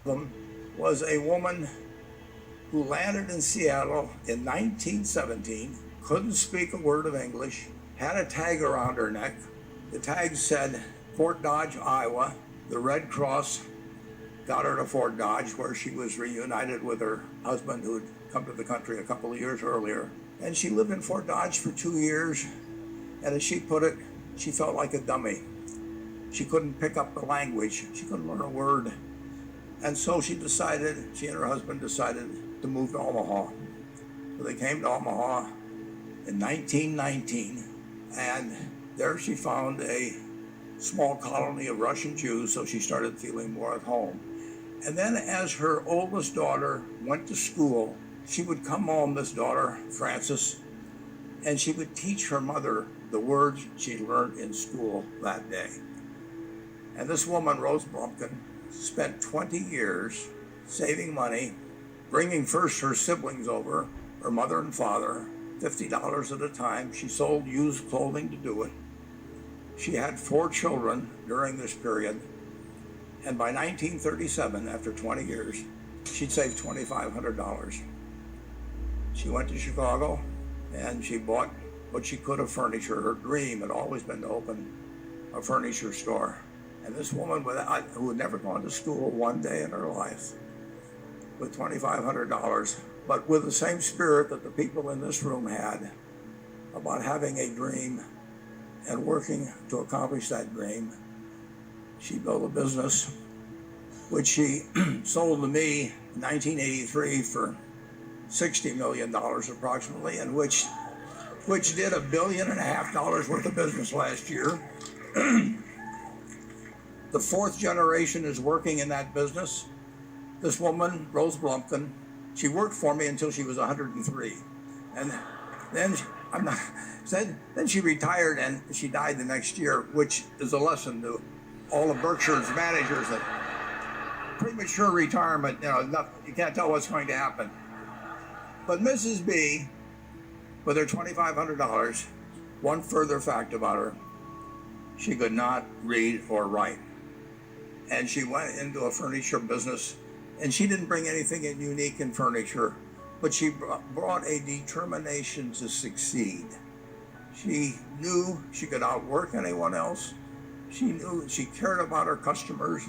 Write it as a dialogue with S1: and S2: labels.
S1: them was a woman who landed in Seattle in 1917, couldn't speak a word of English, had a tag around her neck. The tag said Fort Dodge, Iowa. The Red Cross got her to Fort Dodge, where she was reunited with her husband who had come to the country a couple of years earlier. And she lived in Fort Dodge for 2 years, and as she put it, she felt like a dummy. She couldn't pick up the language. She couldn't learn a word. And so she and her husband decided to move to Omaha. So they came to Omaha in 1919, and there she found a small colony of Russian Jews, so she started feeling more at home. And then as her oldest daughter went to school, she would come home, this daughter, Frances, and she would teach her mother the words she learned in school that day. And this woman, Rose Blumpkin, spent 20 years saving money, bringing first her siblings over, her mother and father, $50 at a time. She sold used clothing to do it. She had 4 children during this period, and by 1937, after 20 years, she'd saved $2,500. She went to Chicago, and she bought what she could of furniture. Her dream had always been to open a furniture store. And this woman, who had never gone to school one day in her life, with $2,500, but with the same spirit that the people in this room had about having a dream and working to accomplish that dream, she built a business which she sold to me in 1983 for $60 million approximately, and which did $1.5 billion worth of business last year. The 4th generation is working in that business. This woman, Rose Blumpkin, she worked for me until she was 103. And then then she retired and she died the next year, which is a lesson to all of Berkshire's managers that premature retirement, you can't tell what's going to happen. But Mrs. B, with her $2,500, one further fact about her, she could not read or write. And she went into a furniture business, and she didn't bring anything unique in furniture, but she brought a determination to succeed. She knew she could outwork anyone else. She knew she cared about her customers.